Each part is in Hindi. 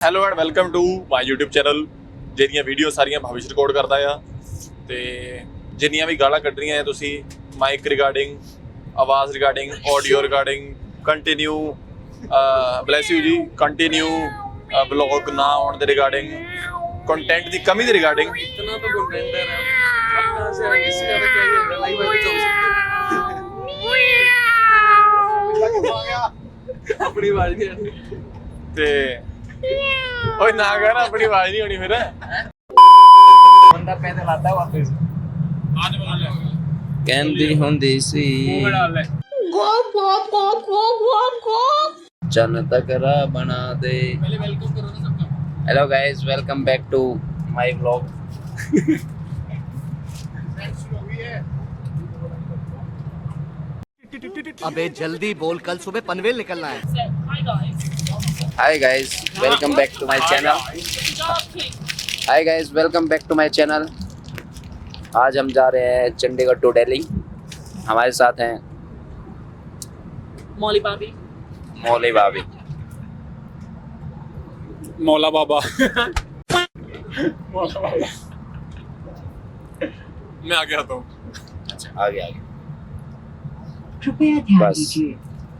Hello and welcome to my YouTube channel. ਜਿਹੜੀਆਂ ਵੀਡੀਓ ਸਾਰੀਆਂ ਭਵਿਸ਼ ਰਿਕਾਰਡ ਕਰਦਾ ਆ ਤੇ ਜਿੰਨੀਆਂ ਵੀ ਗਾਲਾਂ ਕੱਢ ਰਹੀਆਂ ਆ ਤੁਸੀਂ ਮਾਈਕ ਰਿਗਾਰਡਿੰਗ, ਆਵਾਜ਼ regarding, audio regarding, continue bless you ਜੀ, ਕੰਟੀਨਿਊ ब्लॉग ना आने के रिगार्डिंग, कंटेंट की कमी के रिगार्डिंग इतना तो कंटेंट है अब कहां से आगे इससे ज्यादा क्या ही है। लाइव आके चल अपनी आवाज नहीं ते ओए ना कर अपनी आवाज नहीं होनी फिर बंदा पैदल आता है वापस आज बोल ले कहंदी हुंदी सी मुंह डाल ले चन तकरा बना दे। पहले वेलकम करो ना सबका। Hello guys, welcome back to my vlog. अबे जल्दी बोल, कल सुबह पनवेल निकलना है। Hi guys, welcome back to my channel. Hi guys, welcome back to my channel. आज हम जा रहे हैं चंडीगढ़ टू दिल्ली। हमारे साथ हैं मौली भाभी, मौली भाभी, मौला बाबा मौला बाबा मैं आगे आता हूँ। अच्छा आगे आगे कृपया ध्यान बस दीजिए।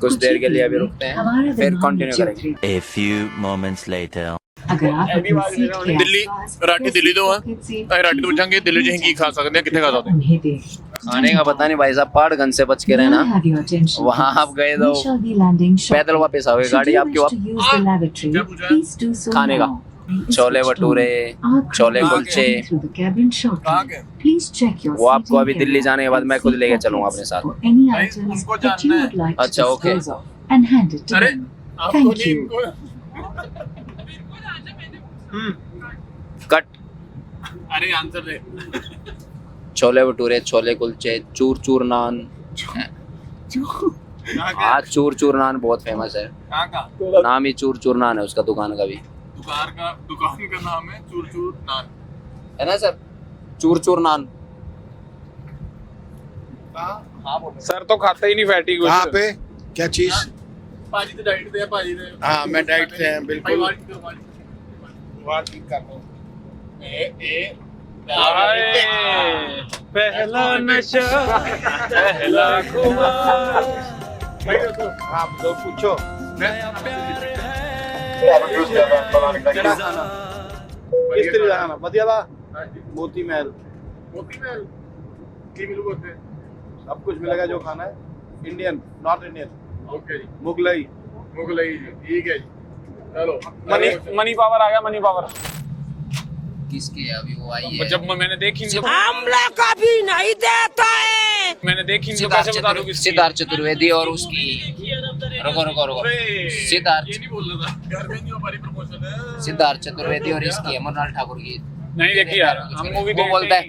कुछ देर के लिए अभी रुकते हैं, फिर कंटिन्यू करेंगे। A few moments later. अगर आप अपनी सीट के दिल्ली आसपास राटी दिल्ली तो pocket seat है राटी तो पूछेंगे दिल्ली जी की खा सकते हैं, कितने खा सकते हैं? उन्हें दें। खाने का पता नहीं भाई साहब, पहाड़गंज से बच के May I रहना। have your attention, वहाँ please? आप गए We तो shall be landing shortly. पैदल वापस आओगे, Should गाड़ी you आपकी wish to use the lavatory, क्या पूछा है? please do so खाने का। now. Please chole switch bhature, to our chole crowd kulche. coming through the cabin shortly. कहाँ के? Please check your वो आपको seating अभी दिल्ली area जाने के बाद and मैं खुद seat लेके चलूंगा अपने pockets साथ। for any भाई, items उसको that you जानना would like to अच्छा, okay. dispose of and hand it to अरे them. आपको Thank नहीं you. इनको कट। अरे आंसर दे। छोले भटूरे, छोले कुलचे, चूर चूर नान। हाँ, चूर चूर नान बहुत फेमस है। कहाँ का नाम ही चूर चूर नान है उसका, दुकान का भी दुकान का नाम है चूर चूर नान है ना सर। चूर चूर नान। सर तो खाता ही नहीं फैटी कुछ। कहाँ पे क्या चीज? पाजी तो डाइट पे है, पाजी ने हाँ मैं डाइट पे हैं बिल्कुल। पहला नशा पहला खुमार। आप लोग पूछो। किस तरह जाना? बढ़िया था। मोती महल मोती महल की मिलूगा थे। सब कुछ मिलेगा जो खाना है। इंडियन, नॉर्थ इंडियन, ओके जी, मुगलई। मुगलई जी, ठीक है जी। चलो मनी पावर आ गया, मनी पावर। किसकी है अभी वो आई है? जब मैंने देखी हमला कभी नहीं देता है। मैंने देखी तो कैसे बता दूं किसकी? सिद्धार्थ चतुर्वेदी और उसकी। रुको रुको रुको। सिद्धार्थ ये नहीं बोल रहा था, घर में नहीं हमारी प्रमोशन है। सिद्धार्थ चतुर्वेदी और इसकी है मृणाल ठाकुर की। नहीं देखी यार, हम मूवी वो बोलता है,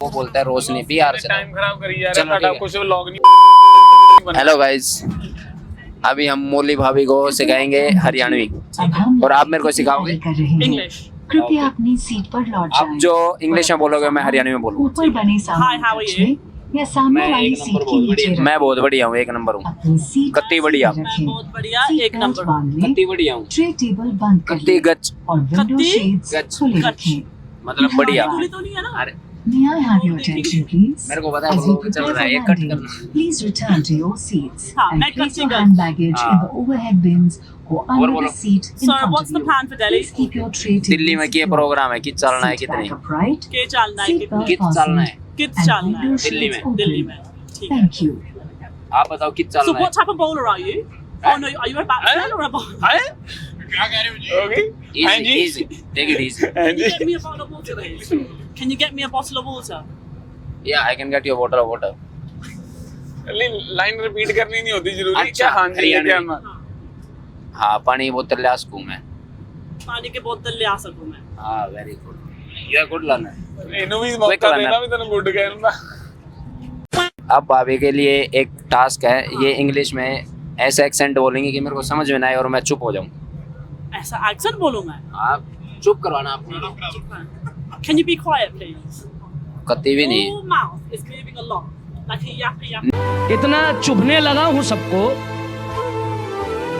वो बोलता है रोशनी बिहार से। टाइम खराब करी यार, चलो, ठीक है। कुछ व्लॉग नहीं। हेलो गाइस, अभी हम मौली भाभी को सिखाएंगे हरियाणवी अब हम और आप मेरे को सिखाओगे कर रहे हैं। इंग्लिश। कृपया अपनी सीट पर लौट आप जाएं। जो इंग्लिश में बोलोगे मैं हरियाणवी में बोलूंगा। ऊपर बने सामने Hi, how are you? या सामने मैं वाली एक सीट नंबर के बहुत नीचे बढ़िया, रखें। मैं बहुत बढ़िया हूँ, एक नंबर हूँ। अपनी सीट कत्ती बढ़िया। रखें। मैं बहुत बढ़िया, सीट एक बेल्ट नंबर। बांध लें। कत्ती बढ़िया हूँ। ट्रे टेबल बंद कर कत्ती लें गच और विंडो कत्ती? शेड्स गच। खुले गच। रखें। मतलब बढ़िया। पूरी तो नहीं है ना। अरे May I have your attention, please? मेरे को पता है As you वो चल prepare रहा है, for ये कट landing, करना। please return to your seats हाँ, and मैं place your करूँगा। hand baggage in हाँ। the overhead bins or under बोलो। the seat in Sir, front what's of the you. plan for Delhi? Please keep your tray Delhi में क्या प्रोग्राम है, किस चलना है, Sit कितने back upright. के चलना है, Seat कितने? belt किस चलना है? fastened किस and चलना है? window दिल्ली shades में, open. दिल्ली में। ठीक है। Thank you. आप बताओ किस So चलना है? what type of bowler are you? Oh no, are you a batsman or a bowler? क्या कह रहे हो जी? होगी हाँ Easy, जी, easy, take it easy. हाँ Can you जी। get me a bottle of water, please? Can you get me a bottle of water? Yeah, I can get you a bottle of water. Line repeat करनी नहीं होती जरूरी। अच्छा, क्या हाँ जी हरियाणवी। क्या मैं? हाँ, पानी की बोतल ले आ सकूँ मैं। पानी के बोतल ले आ सकूं मैं। हाँ, very good. You are good learner. इन्हों भी मौका देना भी तेरे गुड कहना। अब भाभी के लिए एक टास्क है, ये इंग्लिश में ऐसे एक्सेंट बोलेंगे कि मेरे को समझ में ना आए और मैं चुप हो जाऊँ। ऐसा एक्सेंट बोलूं मैं? आप चुप करवाना आपने। Can you be quiet, please? कत्ती भी नहीं। Your mouth is moving a lot, like a yappy yappy. इतना चुभने लगा हूँ सबको,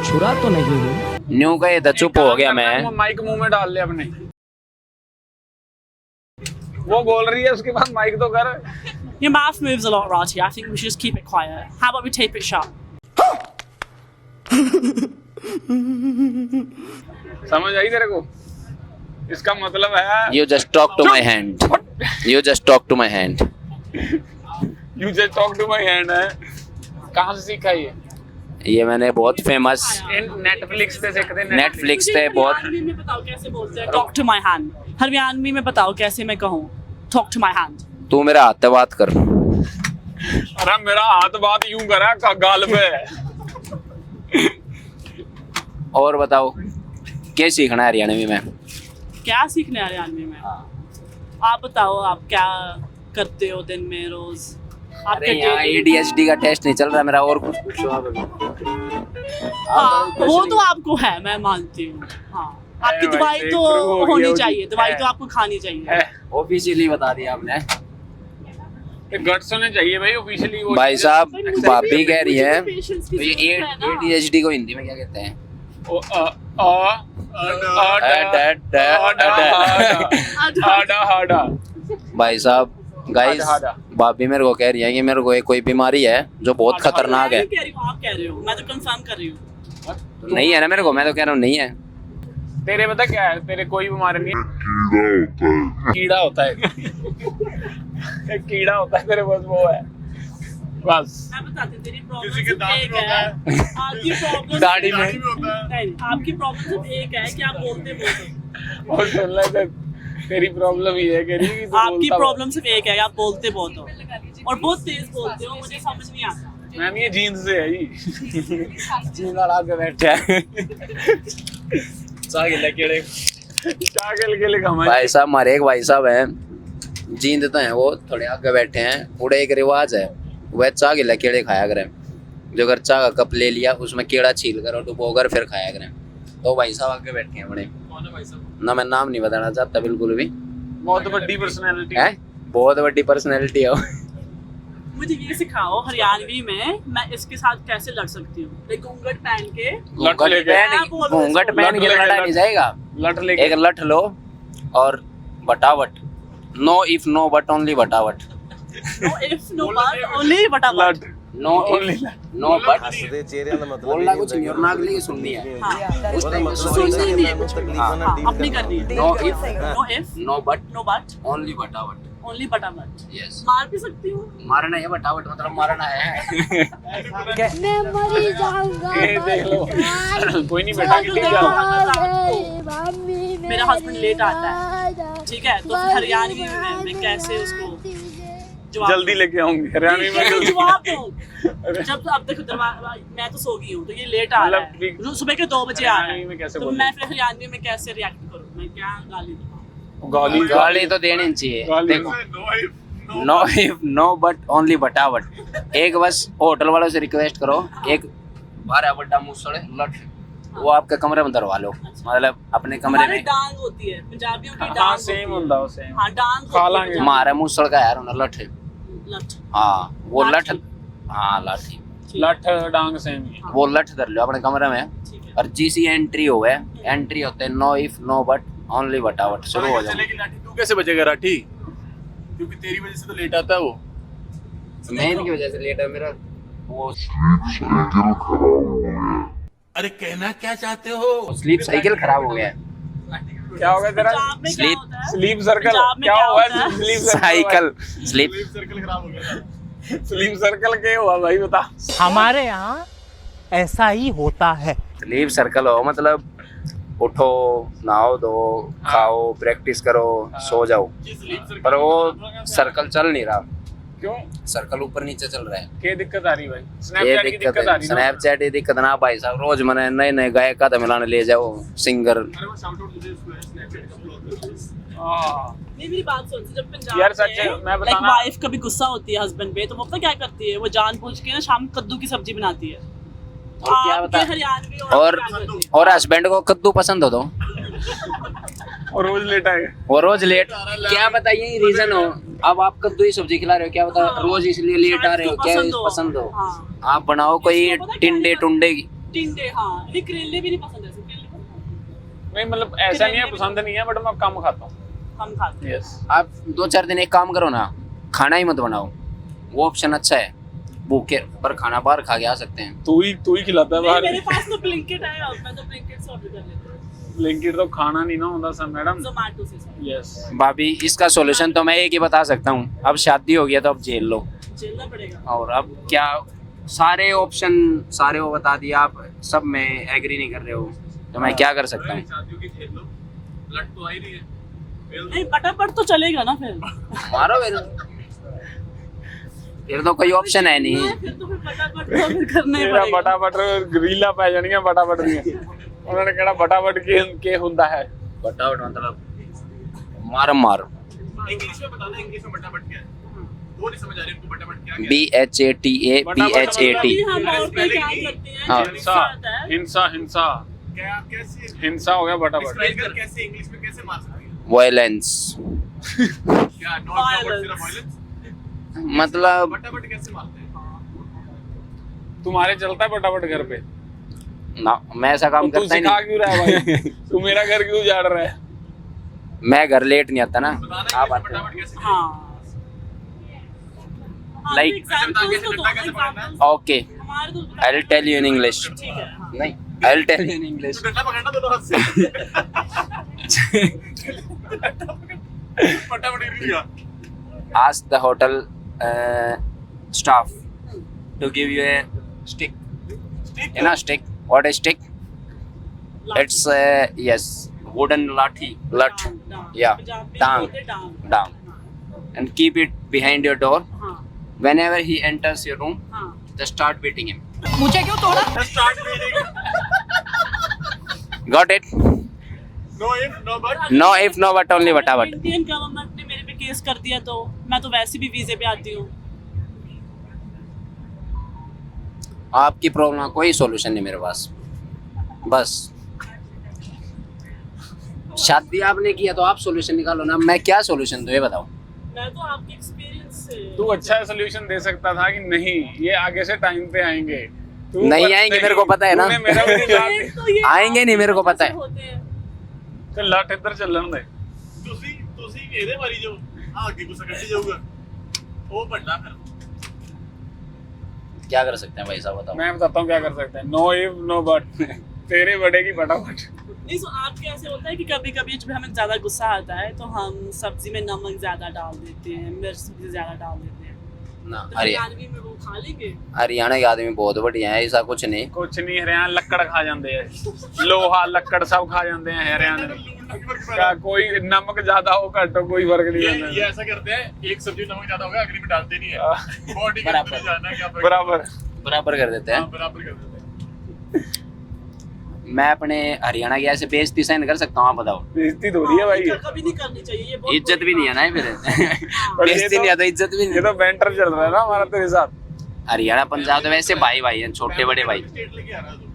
छुरा तो नहीं हूँ। न्यू कहे तो चुप हो गया मैं। माइक मुंह में डाल ले अपने। वो बोल रही है उसके बाद माइक तो कर। Your mouth moves a lot, Rati. I think we should just keep it quiet. How about we tape it shut? समझ आई तेरे को? इसका मतलब है You just talk to my hand. You just talk to my hand. You just talk to my hand है। कहाँ से सीखा ये मैंने बहुत फेमस नेटफ्लिक्स पे सीखते हैं। नेटफ्लिक्स पे बहुत। हरियाणवी में बताओ कैसे बोलते हैं talk to my hand. Haryanvi में बताओ कैसे मैं कहूँ talk to my hand. तू मेरा हाथ पे बात कर। अरे मेरा हाथ बात यूं करा का गाल पे। और बताओ क्या सीखना है हरियाणवी में? क्या सीखने हैं हरियाणवी में? आप बताओ आप क्या करते हो दिन में रोज? अरे यहाँ ADHD का टेस्ट नहीं चल रहा मेरा और कुछ पूछो आप। हाँ, वो तो आपको है, मैं मानती हूँ। हाँ, आपकी दवाई तो होनी चाहिए, दवाई तो आपको खानी चाहिए। ऑफिशियली बता दिया आपने। गट्स होने चाहिए भाई ऑफिशियली। भाई साहब भाभी कह रही है तो ये ADHD को हिंदी में क्या कहते हैं? भाई साहब गाइस भाभी मेरे को कह रही है कि मेरे को कोई बीमारी है जो बहुत खतरनाक है। आप कह रहे हो, मैं तो कंफर्म कर रही हूँ। नहीं है ना मेरे को, मैं तो कह रहा हूँ नहीं है। तेरे पता क्या है? तेरे कोई बीमारी नहीं है। कीड़ा होता है। कीड़ा होता है तेरे पास, वो है बस। मैं बताती हूँ, तेरी किसी के प्रॉब्लम दांत एक में होता है। है। आपकी प्रॉब्लम दाढ़ी में नहीं, आपकी प्रॉब्लम सिर्फ एक है कि आप बोलते बहुत और सुन ले तेरी प्रॉब्लम ये है हो। आपकी प्रॉब्लम सिर्फ एक है, आप बोलते बहुत हो और बहुत तेज बोलते हो, मुझे समझ नहीं आता। मैम ये जीन्स से है जी। जीन लड़ा के बैठा है। चागल के लिए कमाई। भाई साहब हमारे एक भाई साहब हैं, जींद तो हैं वो थोड़े आगे बैठे हैं। पूरे एक रिवाज है वह चाह गिला केड़े खाया करें। जो अगर चाह का कप ले लिया उसमें केड़ा छील कर और डुबोकर फिर खाया करें। तो भाई साहब आगे बैठे हैं बड़े। कौन है भाई साहब? ना मैं नाम नहीं बताना चाहता बिल्कुल भी। बहुत बड़ी पर्सनैलिटी है, बहुत बड़ी पर्सनैलिटी है। मुझे ये सिखाओ हरियाणवी में मैं इसके साथ कैसे लड़ सकती हूँ? एक घूंघट पहन के। लट लेके। घूंघट पहन के लड़ा नहीं जाएगा। लट लेके। एक लठ लो और बटावट। No if no but only बटावट। No if, no but, only बटावट। नो इफ नो बट बोलना कुछ नहीं और नागली की सुननी है। उस टाइम में सुननी नहीं है कुछ भी। हाँ, अपनी करनी है। No if no but, only बटावट। ओनली बटावट। यस, मार भी सकती हूँ। मारना है बटावट मतलब मारना है। मैं मरी जाऊंगा। ये देख लो। कोई नहीं बेटा कितनी मेरा हस्बैंड लेट आता है, ठीक है, तो फिर हरियाणवी में मैं कैसे उसको जल्दी लेके आऊंगी हरियाणवी में। जवाब दूं जब अब देखो मैं तो सो गई हूँ तो ये लेट आ रहा है, सुबह के 2 बजे आ रहा है, तो मैं फिर हरियाणवी में कैसे रिएक्ट करूँ? मैं क्या गाली दूँ? गाली तो देनी चाहिए। देखो no if no but only बटावट। एक बस होटल वालों से रिक्वेस्ट करो, एक 12 बड़ा मुसड़ लठ वो आपके कमरे में धरवा लो। मतलब अपने कमरे में। डांग होती है पंजाबियों की। हाँ सेम होता है सेम। हाँ डांग खा लांगे। हमारे मुसड़ का यार उन्हें लठ। लठ। हाँ वो लठ। हाँ लाठी। लठ डांग सेम ही। वो लठ धर लो अपने कमरे में और जीसी एंट्री हो गए। एंट्री होते हैं no if no but only बटावट शुरू हो जाए। तू कैसे बचेगा राठी? क्योंकि तेरी वजह से तो लेट आता है वो। मैं इनकी वजह से लेट है मेरा वो अरे कहना क्या चाहते हो? स्लीप साइकिल खराब हो गया है। क्या होगा तेरा? स्लीप सर्कल क्या हुआ? स्लीप साइकिल स्लीप सर्कल खराब हो गया। स्लीप सर्कल क्या हुआ भाई बता। हमारे यहाँ ऐसा ही होता है। स्लीप सर्कल हो मतलब उठो नहाओ दो खाओ प्रैक्टिस करो सो जाओ, पर वो सर्कल चल नहीं रहा। क्यों? सर्कल ऊपर नीचे चल रहा है। क्या दिक्कत आ रही भाई? ये स्नैपचैट की दिक्कत दिक्कत आ है। रही स्नैपचैट ये दिक्कत ना भाई साहब, रोज मैंने नए नए गायक का मिलाने ले जाओ सिंगर। नहीं मेरी बात सुन, जब पंजाब यार सच मैं लाइक बताना। वाइफ कभी गुस्सा होती है हस्बैंड पे तो वो पता क्या करती है? वो जानबूझ के ना शाम को कद्दू की सब्जी बनाती है। और क्या आपके बता हरियाणवी और हस्बैंड को कद्दू पसंद हो तो और रोज लेट आएगा। वो रोज लेट क्या बताइए रीजन हो? अब आप कद्दू ही सब्जी खिला रहे हो, क्या बता रोज इसलिए लेट आ रहे हो? क्या पसंद हो? आप बनाओ कोई टिंडे टुंडे की। टिंडे हाँ, करेले भी नहीं पसंद है। नहीं मतलब ऐसा नहीं है, पसंद नहीं है, बट मैं कम खाता हूँ। हम खाते हैं। यस। आप 2-4 दिन एक काम करो ना, खाना ही मत बनाओ, वो ऑप्शन अच्छा है। भूखे पर खाना बाहर खा के आ सकते हैं। तू ही खिलाता है नहीं, बाहर। मेरे पास तो ब्लिंकिट है, मैं तो ब्लिंकिट से ऑर्डर कर लेती हूँ। ब्लिंकिट तो खाना नहीं ना होता सर मैडम। जोमेटो से सर। यस। भाभी इसका सॉल्यूशन तो मैं एक ही बता सकता हूँ, अब शादी हो गया तो अब झेल लो। झेलना पड़ेगा। और अब क्या, सारे ऑप्शन सारे वो बता दिया, आप सब में एग्री नहीं कर रहे हो तो मैं क्या कर सकता हूँ। शादियों की झेल लो, ब्लड तो आ ही रही है। नहीं पटापट तो चलेगा ना फिर। मारो फिर तो कोई ऑप्शन है नहीं। फिर तो फिर पटापट तो फिर करना ही तेरा पड़ेगा। फटाफट रीला पै जानियां फटाफट ਦੀਆਂ ਉਹਨਾਂ ਨੇ ਕਿਹੜਾ फटाफट ਕੀ ਹੁੰਦਾ ਹੈ। फटाफट मतलब मार मार। इंग्लिश में बताना, इंग्लिश में फटाफट क्या है? वो नहीं समझ आ रही उनको फटाफट क्या है। BHATA BHAT। अभी हम औरतें क्या करती हैं? हाँ। जब गुस्सा आता है, हिंसा क्या कैसे हिंसा हो गया फटाफट। एक्सप्रेस कर, कैसे इंग्लिश में कैसे मार सकती है? वायलेंस क्या नॉट Violence. सिर्फ वायलेंस? मतलब फटाफट कैसे मारते हैं? तुम्हारे चलता है फटाफट घर पे? ना, मैं ऐसा काम तो तू करता ही सिखा नहीं। क्यों रहा है भाई? तू मेरा घर क्यों उजाड़ रहा है? मैं घर लेट नहीं आता ना, बताना आप है आते हो। फटाफट कैसे करें? हाँ। Like- एग्जाम्पल्स तो दो, examples। ओके हमारे तो I will tell you in English. ठीक है। हाँ। नहीं, I will tell you in English. तो डंडा पकड़ना दोनों हाथ से। फटाफट गिर गया। Ask the hotel staff to give you a stick. You know stick? What is stick? It's yes, wooden lathi. Lat. Yeah. Tang. Tang. And keep it behind your door. हाँ। Whenever he enters your room, हाँ। just start beating him. Start meeting. Got it? No if no but. No if, no but, only but. Indian government ने मेरे पे केस कर दिया तो मैं तो वैसे भी वीजे पे आती हूँ। आपकी प्रॉब्लम का कोई सॉल्यूशन नहीं मेरे पास। बस शादी आपने किया तो आप सॉल्यूशन निकालो ना, मैं क्या सॉल्यूशन दूं ये बताओ। मैं तो आपके एक्सपीरियंस से। तू अच्छा सोल्यूशन दे सकता था कि नहीं ये आगे से टाइम पे आएंगे। तू नहीं बस आएंगे, मेरे को पता है ना। तूने मेरा भी नहीं साथ दिया। तो ये आएंगे नहीं, मेरे को पता है। होते हैं। ਤੇ ਲੱਟ ਇੱਧਰ ਚੱਲਣ ਦੇ। ਤੁਸੀਂ ਇਹਦੇ ਮਾਰੀ ਜਾਓ, ਆ ਅੱਗੇ ਗੁੱਸਾ ਕੱਢੀ ਜਾਊਗਾ, ਉਹ ਵੱਡਾ ਫਿਰ। क्या कर सकते हैं भाई साहब बताओ। मैं बताता हूँ क्या कर सकते हैं। नो इफ नो बट तेरे बढ़ेगी फटाफट। नहीं तो आपके ऐसे होता है कि कभी कभी जब हमें ज़्यादा गुस्सा आता है तो हम सब्जी में नमक ज़्यादा डाल देते हैं, मिर्च भी ज़्यादा डाल देते हैं, ना तो अरे हरियाणवी में वो खा लेंगे। हरियाणा के आदमी बहुत बढ़िया है, ऐसा कुछ नहीं। कुछ नहीं, हरियाणा लक्कड़ खा जाते हैं, लोहा लक्कड़ सब खा जाते हैं हरियाणा में। का कोई नमक ज्यादा हो घट हो कोई फर्क नहीं ये पड़ता। ऐसा करते हैं, एक सब्जी नमक ज्यादा होगा अगली में डालते नहीं है, बॉडी के बराबर। अंदर जाना है क्या फर्क? बराबर बराबर कर देते हाँ, हैं। बराबर कर देते हैं। मैं अपने हरियाणा की ऐसे बेइज्जती सहन कर सकता हूँ, आप बताओ। बेइज्जती थोड़ी है भाई। ये कभी नहीं करनी चाहिए, ये बहुत इज्जत भी नहीं है ना ये फिर। पर ये बेइज्जती नहीं है तो इज्जत भी ये नहीं। तो बैंटर चल रहा है ना हमारा तेरे साथ। हरियाणा पंजाब तो वैसे भाई भाई हैं, छोटे बड़े भाई। स्टेट लेके आ रहा है तू।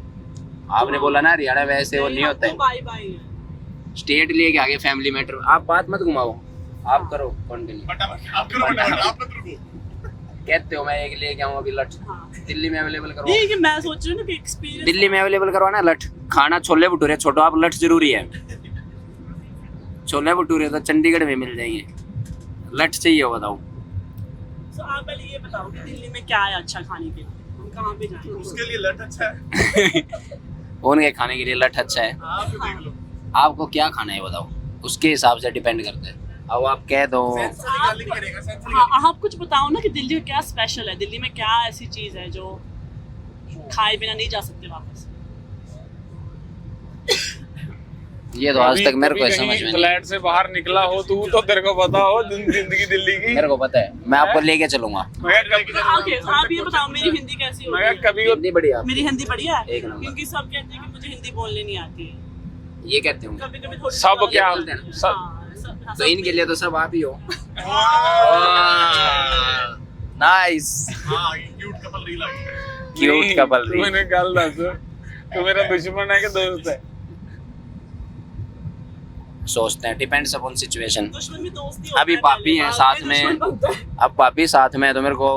आपने बोला ना हरियाणा वैसे वो नहीं होता है। बाई बाई है। स्टेट लेके आगे फैमिली मैटर, आप बात मत घुमाओ, आप करो कंटिन्यू। फटाफट आप करो, फटाफट आप मत रुको। कहते हो मैं एक लेके आऊँ अभी लट, हाँ। दिल्ली में अवेलेबल करवाओ। नहीं कि मैं सोच रही हूँ ना कि एक्सपीरियंस दिल्ली में अवेलेबल करवाना लट, खाना छोले भटूरे छोड़ो, आप लट जरूरी है। छोले भटूरे तो चंडीगढ़ में मिल जाएंगे, लट चाहिए हो बताओ। तो आप पहले ये बताओ कि दिल्ली में क्या है अच्छा खाने के लिए, हम कहाँ पे जाएं? उसके लिए लट अच्छा है, उनके खाने के लिए लट अच्छा है। आप भी देख लो। आपको क्या खाना है बताओ, उसके हिसाब से डिपेंड करता है। अब आप कह दो सेंस निकालने की करेगा, सेंस हाँ, निकालने आप कुछ बताओ ना कि दिल्ली में क्या स्पेशल है, दिल्ली में क्या ऐसी चीज है जो खाए बिना नहीं जा सकते वापस। ये तो आज तक मेरे को समझ में नहीं। फ्लैट से बाहर निकला हो तू तो तेरे को पता हो जिंदगी दिल्ली की। मेरे को पता है, मैं आपको लेके चलूंगा। मैं कभी ओके, आप ये बताओ मेरी हिंदी कैसी होती मैं है? कभी हिंदी बढ़िया, मेरी हिंदी बढ़िया है एक नंबर। क्योंकि सब कहते हैं कि मुझे हिंदी बोलने नहीं आती है, ये कहते होंगे कभी कभी थोड़ी सब प्रॉब्लम क्या होती है। सब हाँ, सब- तो इनके लिए तो सब आप ही हो। हाँ। नाइस, हाँ, क्यूट कपल रील आ गई। क्यूट कपल तू री। मैंने गल दस, तू मेरा दुश्मन है कि दोस्त है? सोचते हैं, डिपेंड्स अपॉन सिचुएशन। दुश्मन भी दोस्ती होता अभी है पापी पहले, हैं बाद साथ में में, दुश्मन बनता है। अब पापी साथ में है तो मेरे को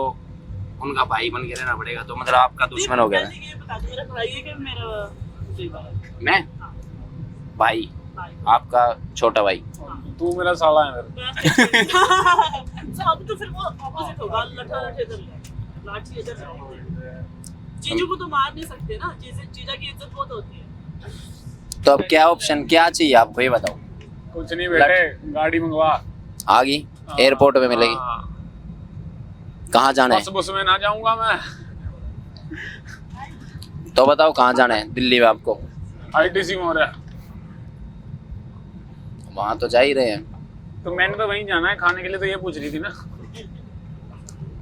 उनका भाई बन के रहना पड़ेगा, तो मतलब आपका दुश्मन हो गया। पहले ये बता दो, मेरा भाई है कि मेरा जी भाई? मैं भाई, आपका छोटा भाई। तू मेरा साला है मेरा। अब तो फिर वो ऑपोजिट होगा, लठा लठे इधर लाठी इधर जाएगी। जीजू को तो मार नहीं सकते ना, जीजा की इज्जत बहुत होती है। तो अब क्या ऑप्शन, क्या चाहिए आपको, ये बताओ। कुछ नहीं बेटे, गाड़ी मंगवा। आ गई, एयरपोर्ट पे मिलेगी। कहाँ जाना है? बस में ना जाऊंगा मैं। तो बताओ कहाँ जाना है दिल्ली में आपको? ITC में हो रहा है। वहाँ तो जा ही रहे हैं। तो मैंने तो वहीं जाना है खाने के लिए, तो ये पूछ रही थी ना।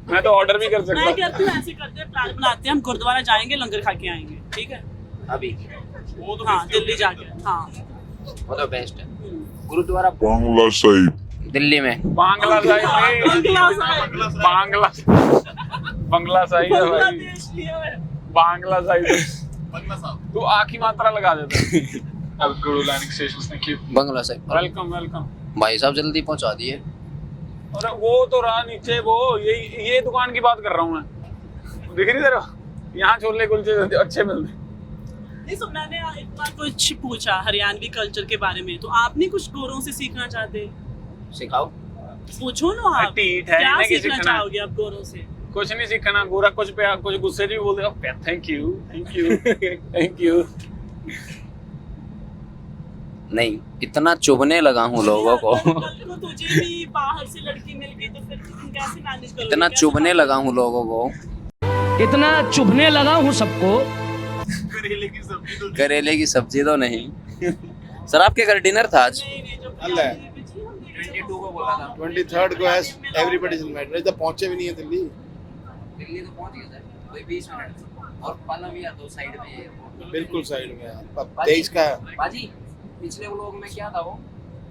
मैं तो ऑर्डर भी कर सकता मैं कहती हूँ ऐसे करते हैं, प्लान बनाते हैं, हम गुरुद्वारा जाएंगे, लंगर खा के आएंगे, ठीक है? अभी वो तो हाँ, दिल्ली जाके, हाँ वो तो बेस्ट है। गुरुद्वारा बांग्ला साहिब दिल्ली में। बांग्ला साहिब, बांग्ला साहिब है भाई, बांग्लादेश नहीं है। बांग्ला साहिब। तू आखी मात्रा लगा देता। अब Guru Nanak station, thank you. Bangla Sahib, welcome welcome. भाई साहब जल्दी पहुंचा दिए। अरे वो तो रहा नीचे, वो ये दुकान की बात कर रहा हूँ मैं। दिख रही तेरा, यहाँ छोले कुलचे अच्छे मिलते। नहीं, तो मैंने एक बार कुछ पूछा हरियाणवी कल्चर के बारे में, तो आप नहीं कुछ गोरों से सीखना चाहते? सिखाओ। पूछो ना आप, ठीक है, क्या इन्हें की सीखना सीखना है? चाहोगे आप गोरों से? कुछ नहीं सीखना, गोरा कुछ पे कुछ गुस्से भी बोल देगा, thank you thank you thank you. नहीं, इतना चुभने लगा हूँ लोगों को। कल को तुझे भी बाहर से लड़की मिल गई तो फिर तुम कैसे मैनेज करोगे? इतना कैसे चुभने लगा हूँ लोगों को। इतना चुभने लगा हूँ सबको। करेले की सब्जी तो नहीं। सर आपके घर डिनर था आज? नहीं, नहीं, जो अल्लाह। 22 को बोला था। 23rd को है, एवरीबॉडी इज इनवाइटेड। नहीं तो पहुंचे भी नहीं है दिल्ली। दिल्ली तो पहुंच गए सर, कोई 20 मिनट। और पालम या दो साइड में है। बिल्कुल साइड में है। 23 का है। बाजी पिछले व्लॉग में क्या था वो?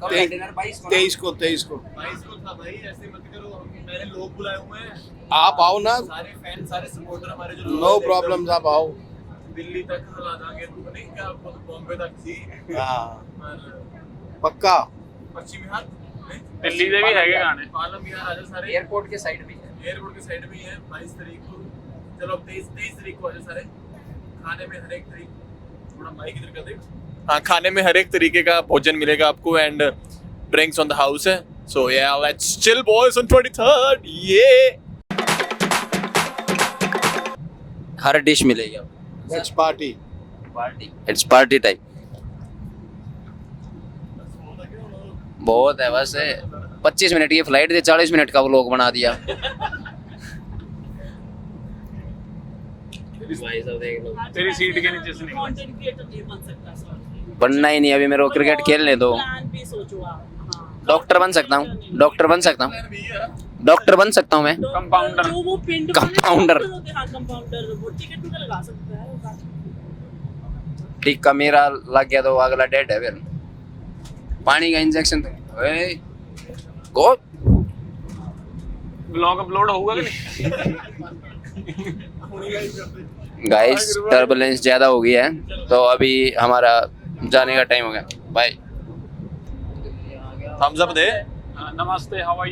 कब ते- है डिनर? 22 को। 23 को 23 को। 22 को था भाई, ऐसे मत करो, मैंने लोग बुलाए हुए हैं, आप आओ ना, सारे फैन सारे सपोर्टर हमारे जो नो प्रॉब्लम, आप आओ। दिल्ली तक ला जाएंगे, तू नहीं क्या बॉम्बे तक थी हाँ पक्का। पश्चिमी हाथ दिल्ली से भी है गाने। पालम बिहार आजा सारे, एयरपोर्ट के साइड में है। एयरपोर्ट के साइड में ही है। 22 तारीख को, चलो अब 23 तारीख को आजा सारे। खाने में हर एक तरीके, थोड़ा माइक इधर कर दे। हाँ, खाने में हर एक तरीके का भोजन मिलेगा आपको and drinks on the house है। सो या let's chill boys on 23rd। ये हर डिश मिलेगी आपको। Let's party. It's party type. बहुत है बस 25 मिनट की फ्लाइट थी, 40 मिनट का व्लॉग बना दिया। भाई साहब देख लो, तेरी सीट के नीचे से निकला। कंटेंट क्रिएटर नहीं बन सकता सर। बनना ही नहीं, अभी मेरे को क्रिकेट खेलने दो। प्लान भी सोचो आप। हाँ। डॉक्टर बन सकता हूँ, डॉक्टर बन सकता हूँ, डॉक्टर बन सकता हूँ मैं। कंपाउंडर। जो वो पिंड कंपाउंडर। हाँ, कंपाउंडर वो टिकट तो लगा सकता है। ठीक का मेरा लग गया तो अगला डेट है फिर। पानी का इंजेक्शन गो। ब्लॉग अपलोड होगा कि नहीं? गाइस टर्बुलेंस ज्यादा हो गई है, तो अभी हमारा जाने का टाइम हो गया। बाय। थम्स अप दे। नमस्ते, हाउ आर यू?